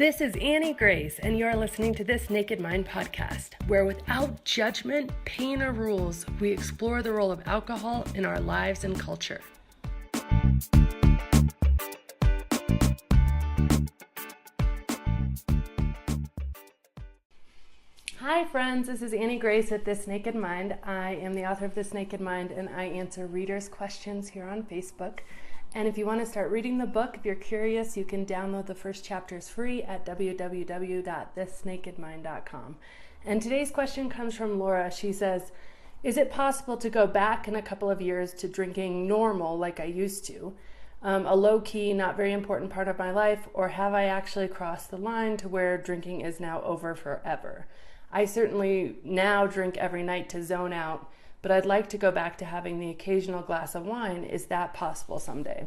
This is Annie Grace, and you're listening to This Naked Mind podcast, where without judgment, pain, or rules, we explore the role of alcohol in our lives and culture. Hi friends, this is Annie Grace at This Naked Mind. I am the author of This Naked Mind, and I answer readers' questions here on Facebook. And if you want to start reading the book, if you're curious, you can download the first chapters free at www.thisnakedmind.com. And today's question comes from Laura. She says, is it possible to go back in a couple of years to drinking normal like I used to? A low-key, not very important part of my life, or have I actually crossed the line to where drinking is now over forever? I certainly now drink every night to zone out, but I'd like to go back to having the occasional glass of wine. Is that possible someday?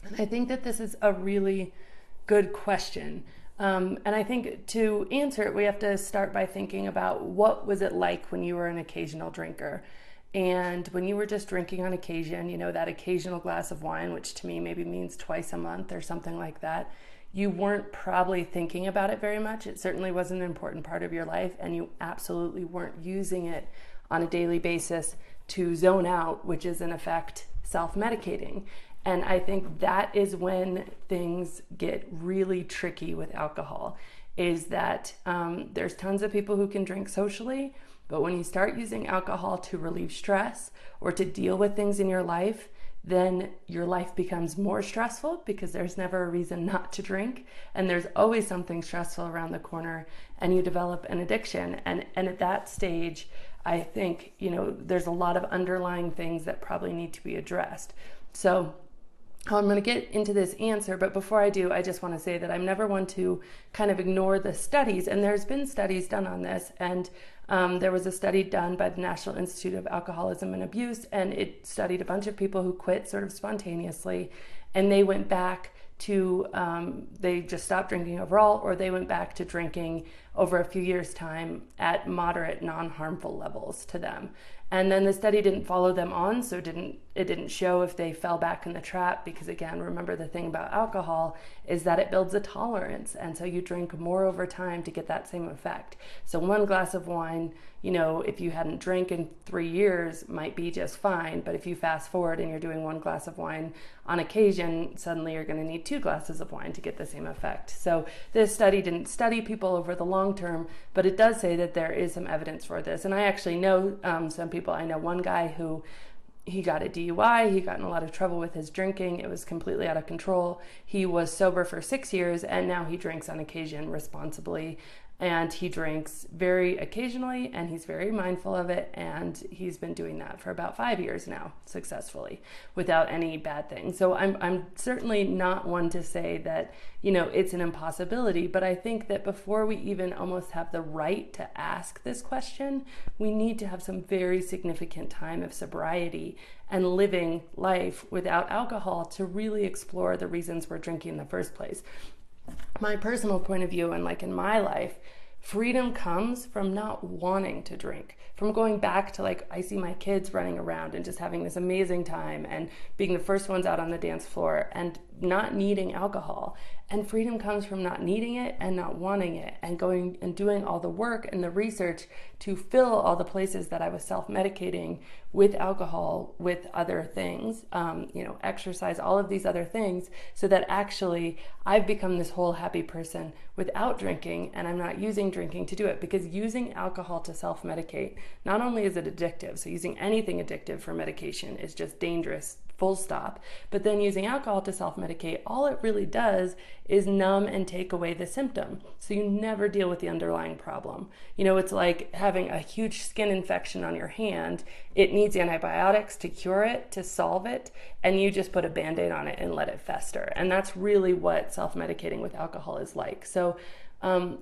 And I think that this is a really good question. And I think to answer it, we have to start by thinking about what was it like when you were an occasional drinker? And when you were just drinking on occasion, you know, that occasional glass of wine, which to me maybe means twice a month or something like that, you weren't probably thinking about it very much. It certainly wasn't an important part of your life, and you absolutely weren't using it on a daily basis to zone out, which is in effect self-medicating. And I think that is when things get really tricky with alcohol, is that there's tons of people who can drink socially, but when you start using alcohol to relieve stress or to deal with things in your life, then your life becomes more stressful because there's never a reason not to drink, and there's always something stressful around the corner, and you develop an addiction. And at that stage, I think, you know, there's a lot of underlying things that probably need to be addressed. So I'm going to get into this answer, but before I do, I just want to say that I'm never one to kind of ignore the studies, and there's been studies done on this, and there was a study done by the National Institute of Alcoholism and Abuse, and it studied a bunch of people who quit sort of spontaneously, and they went back to, they just stopped drinking overall, or they went back to drinking over a few years' time at moderate, non-harmful levels to them. And then the study didn't follow them on, so it didn't show if they fell back in the trap, because again, remember the thing about alcohol is that it builds a tolerance, and so you drink more over time to get that same effect. So one glass of wine, you know, if you hadn't drank in 3 years, might be just fine, but if you fast forward and you're doing one glass of wine on occasion, suddenly you're going to need 2 glasses of wine to get the same effect. So this study didn't study people over the long term, but it does say that there is some evidence for this. And I actually know some people. I know one guy who he got a DUI. He got in a lot of trouble with his drinking. It was completely out of control. He was sober for 6 years, and now he drinks on occasion responsibly. And he drinks very occasionally, and he's very mindful of it, and he's been doing that for about 5 years now, successfully, without any bad things. So I'm certainly not one to say that, you know, it's an impossibility, but I think that before we even almost have the right to ask this question, we need to have some very significant time of sobriety and living life without alcohol to really explore the reasons we're drinking in the first place. My personal point of view, and like in my life, freedom comes from not wanting to drink, from going back to, like, I see my kids running around and just having this amazing time and being the first ones out on the dance floor and not needing alcohol. And freedom comes from not needing it and not wanting it, and going and doing all the work and the research to fill all the places that I was self-medicating with alcohol, with other things, exercise, all of these other things, so that actually I've become this whole happy person without drinking, and I'm not using drinking to do it, because using alcohol to self-medicate, not only is it addictive, so using anything addictive for medication is just dangerous, full stop, but then using alcohol to self-medicate, all it really does is numb and take away the symptom. So you never deal with the underlying problem. You know, it's like having a huge skin infection on your hand. It needs antibiotics to cure it, to solve it, and you just put a Band-Aid on it and let it fester. And that's really what self-medicating with alcohol is like. So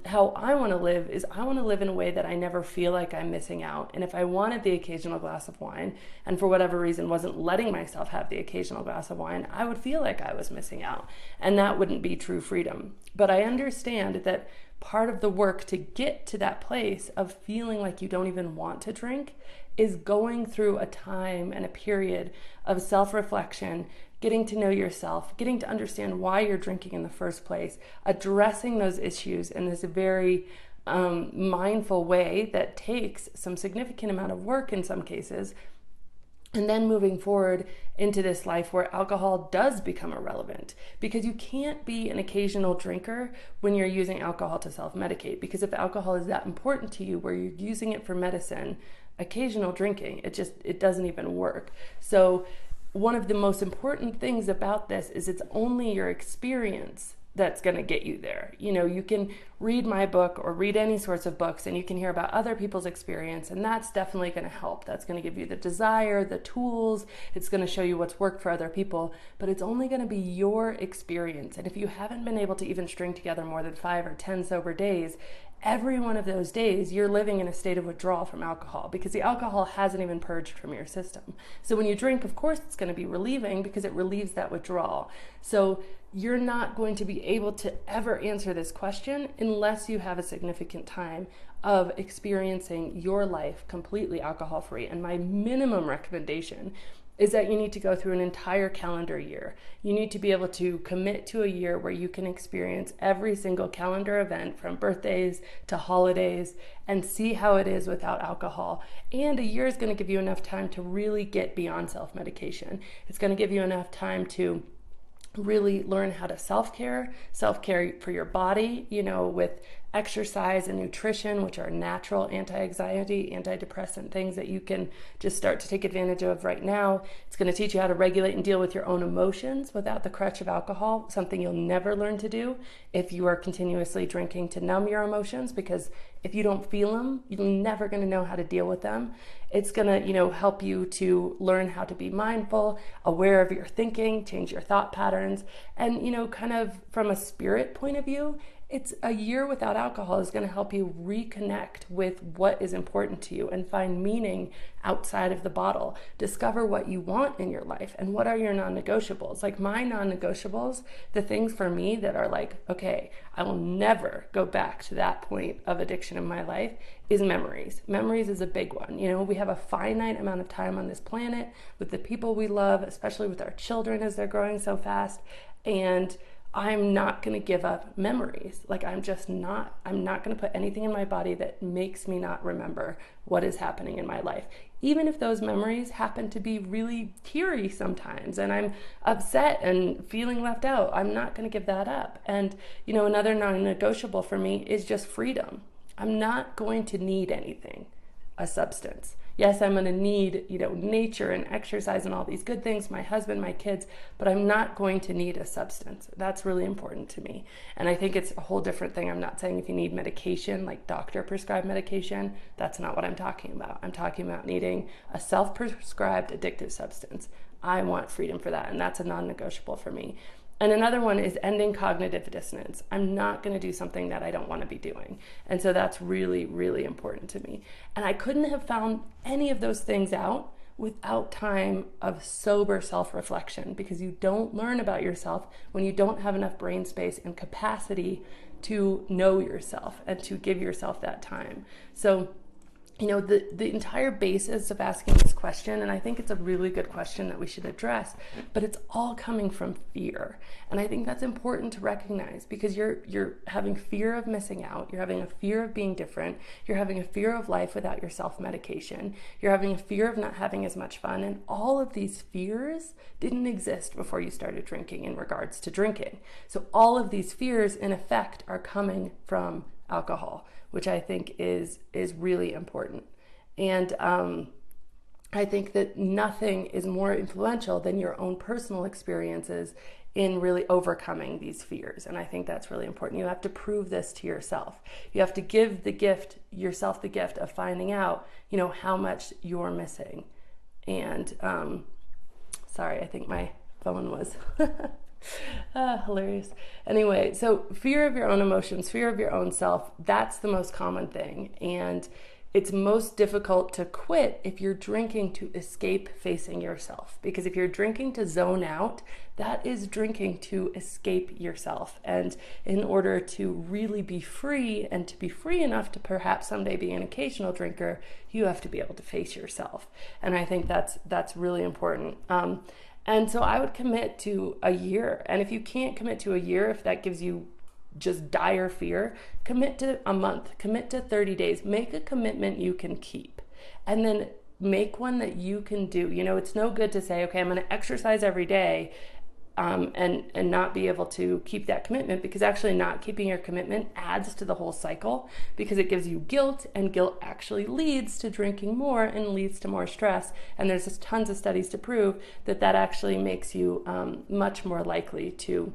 how I want to live is I want to live in a way that I never feel like I'm missing out. And if I wanted the occasional glass of wine, and for whatever reason wasn't letting myself have the occasional glass of wine, I would feel like I was missing out. And that wouldn't be true freedom. But I understand that part of the work to get to that place of feeling like you don't even want to drink is going through a time and a period of self-reflection getting to know yourself, getting to understand why you're drinking in the first place, addressing those issues in this very mindful way that takes some significant amount of work in some cases, and then moving forward into this life where alcohol does become irrelevant, because you can't be an occasional drinker when you're using alcohol to self-medicate. Because if alcohol is that important to you where you're using it for medicine, occasional drinking, it doesn't even work. So one of the most important things about this is it's only your experience that's going to get you there. You know, you can read my book or read any sorts of books and you can hear about other people's experience, and that's definitely going to help. That's going to give you the desire, the tools. It's going to show you what's worked for other people, but it's only going to be your experience. And if you haven't been able to even string together more than 5 or 10 sober days, every one of those days you're living in a state of withdrawal from alcohol because the alcohol hasn't even purged from your system. So when you drink, of course, it's going to be relieving because it relieves that withdrawal. So you're not going to be able to ever answer this question unless you have a significant time of experiencing your life completely alcohol-free. And my minimum recommendation is that you need to go through an entire calendar year. You need to be able to commit to a year where you can experience every single calendar event from birthdays to holidays and see how it is without alcohol. And a year is going to give you enough time to really get beyond self-medication. It's going to give you enough time to really learn how to self-care for your body, you know, with exercise and nutrition, which are natural anti-anxiety, antidepressant things that you can just start to take advantage of right now. It's going to teach you how to regulate and deal with your own emotions without the crutch of alcohol, something you'll never learn to do if you are continuously drinking to numb your emotions, because if you don't feel them, you're never going to know how to deal with them. It's going to, you know, help you to learn how to be mindful, aware of your thinking, change your thought patterns, and, you know, kind of from a spirit point of view, it's a year without alcohol is going to help you reconnect with what is important to you and find meaning outside of the bottle. Discover what you want in your life and what are your non-negotiables. Like my non-negotiables, the things for me that are like, okay, I will never go back to that point of addiction in my life is memories. Memories is a big one. You know, we have a finite amount of time on this planet with the people we love, especially with our children as they're growing so fast. And I'm not going to give up memories. Like I'm not going to put anything in my body that makes me not remember what is happening in my life. Even if those memories happen to be really teary sometimes and I'm upset and feeling left out, I'm not going to give that up. And, you know, another non-negotiable for me is just freedom. I'm not going to need anything, a substance. Yes, I'm going to need, you know, nature and exercise and all these good things, my husband, my kids, but I'm not going to need a substance. That's really important to me. And I think it's a whole different thing. I'm not saying if you need medication, like doctor prescribed medication, that's not what I'm talking about. I'm talking about needing a self-prescribed addictive substance. I want freedom for that, and that's a non-negotiable for me. And another one is ending cognitive dissonance. I'm not going to do something that I don't want to be doing. And so that's really, really important to me. And I couldn't have found any of those things out without time of sober self-reflection, because you don't learn about yourself when you don't have enough brain space and capacity to know yourself and to give yourself that time. So, you know, the entire basis of asking this question, and I think it's a really good question that we should address, but it's all coming from fear. And I think that's important to recognize, because you're having fear of missing out, you're having a fear of being different, you're having a fear of life without your self-medication, you're having a fear of not having as much fun, and all of these fears didn't exist before you started drinking in regards to drinking. So all of these fears, in effect, are coming from alcohol, which I think is really important. And I think that nothing is more influential than your own personal experiences in really overcoming these fears. And I think that's really important. You have to prove this to yourself. You have to give yourself the gift of finding out, you know, how much you're missing. And sorry, I think my phone was hilarious. Anyway, so fear of your own emotions, fear of your own self, that's the most common thing. And it's most difficult to quit if you're drinking to escape facing yourself. Because if you're drinking to zone out, that is drinking to escape yourself. And in order to really be free, and to be free enough to perhaps someday be an occasional drinker, you have to be able to face yourself. And I think that's really important. And so I would commit to a year. And if you can't commit to a year, if that gives you just dire fear, commit to a month, commit to 30 days, make a commitment you can keep. And then make one that you can do. You know, it's no good to say, okay, I'm going to exercise every day, and not be able to keep that commitment, because actually not keeping your commitment adds to the whole cycle, because it gives you guilt, and guilt actually leads to drinking more and leads to more stress. And there's just tons of studies to prove that that actually makes you much more likely to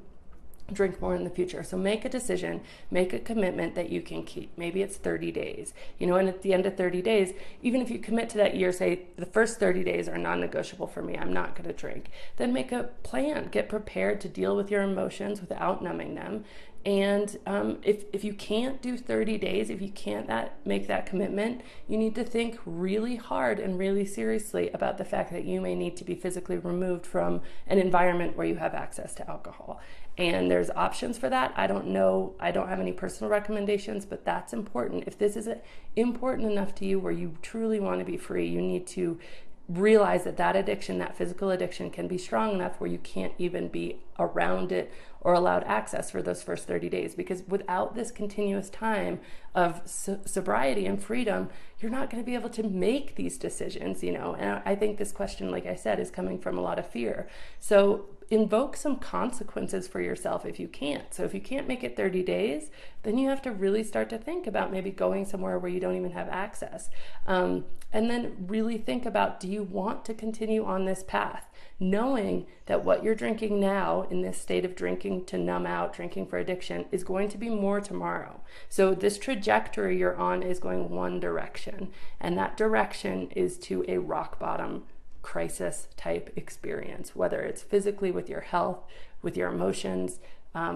drink more in the future. So make a decision, make a commitment that you can keep. Maybe it's 30 days, you know, and at the end of 30 days, even if you commit to that year, say the first 30 days are non-negotiable for me, I'm not going to drink, then make a plan, get prepared to deal with your emotions without numbing them. And if you can't do 30 days, if you can't make that commitment, you need to think really hard and really seriously about the fact that you may need to be physically removed from an environment where you have access to alcohol. And there's options for that. I don't know, I don't have any personal recommendations, but that's important. If this is important enough to you where you truly want to be free, you need to realize that that addiction, that physical addiction, can be strong enough where you can't even be around it or allowed access for those first 30 days. Because without this continuous time of sobriety and freedom, you're not going to be able to make these decisions, you know. And I think this question, like I said, is coming from a lot of fear. So invoke some consequences for yourself if you can't. So if you can't make it 30 days, then you have to really start to think about maybe going somewhere where you don't even have access. And then really think about, do you want to continue on this path? Knowing that what you're drinking now in this state of drinking to numb out, drinking for addiction, is going to be more tomorrow. So this trajectory you're on is going one direction, and that direction is to a rock bottom crisis type experience, whether it's physically with your health, with your emotions,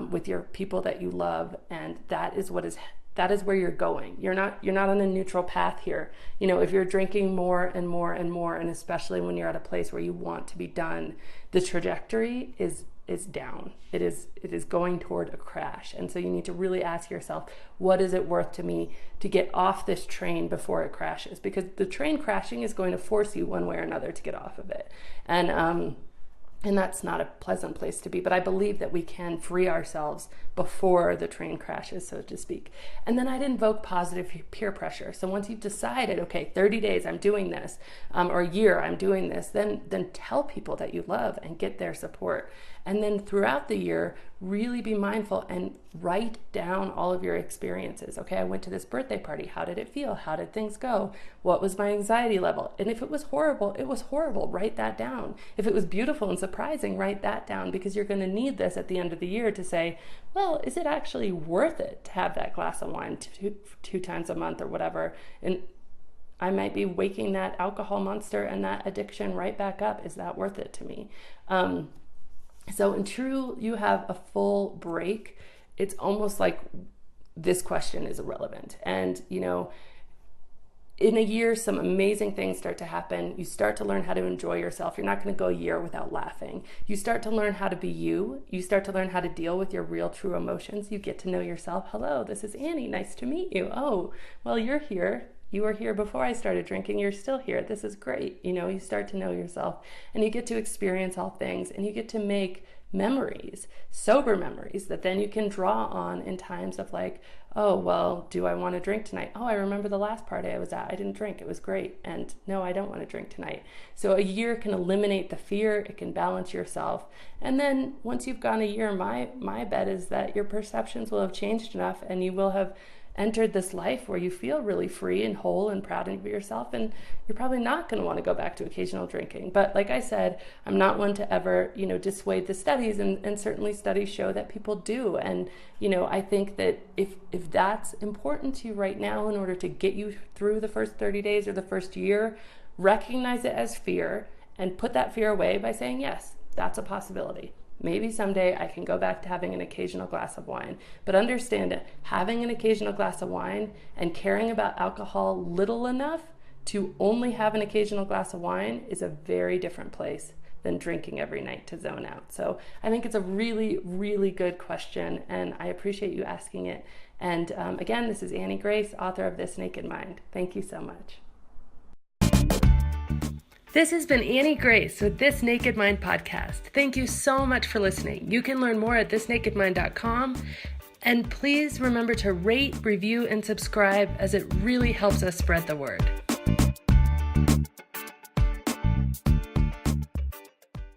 with your people that you love. And that is where you're going. You're not on a neutral path here. You know, if you're drinking more and more and more, and especially when you're at a place where you want to be done, the trajectory is down. It is going toward a crash. And so you need to really ask yourself, what is it worth to me to get off this train before it crashes? Because the train crashing is going to force you one way or another to get off of it. And that's not a pleasant place to be. But I believe that we can free ourselves before the train crashes, so to speak. And then I'd invoke positive peer pressure. So once you've decided, okay, 30 days, I'm doing this, or a year, I'm doing this, then tell people that you love and get their support. And then throughout the year, really be mindful and write down all of your experiences. Okay, I went to this birthday party. How did it feel? How did things go? What was my anxiety level? And if it was horrible, it was horrible. Write that down. If it was beautiful and surprising, write that down, because you're going to need this at the end of the year to say, well, is it actually worth it to have that glass of wine two times a month or whatever? And I might be waking that alcohol monster and that addiction right back up. Is that worth it to me? So until you have a full break, it's almost like this question is irrelevant. And, you know, in a year, some amazing things start to happen. You start to learn how to enjoy yourself. You're not going to go a year without laughing. You start to learn how to be you. You start to learn how to deal with your real, true emotions. You get to know yourself. Hello, this is Annie. Nice to meet you. Oh, well, you're here. You were here before I started drinking. You're still here. This is great. You know, you start to know yourself, and you get to experience all things, and you get to make memories, sober memories, that then you can draw on in times of like, oh, well, do I want to drink tonight? Oh, I remember the last party I was at. I didn't drink. It was great. And no, I don't want to drink tonight. So a year can eliminate the fear. It can balance yourself. And then once you've gone a year, my bet is that your perceptions will have changed enough, and you will have entered this life where you feel really free and whole and proud of yourself, and you're probably not going to want to go back to occasional drinking. But like I said, I'm not one to ever, you know, dissuade the studies, and certainly studies show that people do. And, you know, I think that if that's important to you right now in order to get you through the first 30 days or the first year, recognize it as fear and put that fear away by saying, yes, that's a possibility. Maybe someday I can go back to having an occasional glass of wine. But understand it, having an occasional glass of wine and caring about alcohol little enough to only have an occasional glass of wine is a very different place than drinking every night to zone out. So I think it's a really, really good question, and I appreciate you asking it. And again, this is Annie Grace, author of This Naked Mind. Thank you so much. This has been Annie Grace with This Naked Mind podcast. Thank you so much for listening. You can learn more at thisnakedmind.com. And please remember to rate, review, and subscribe, as it really helps us spread the word.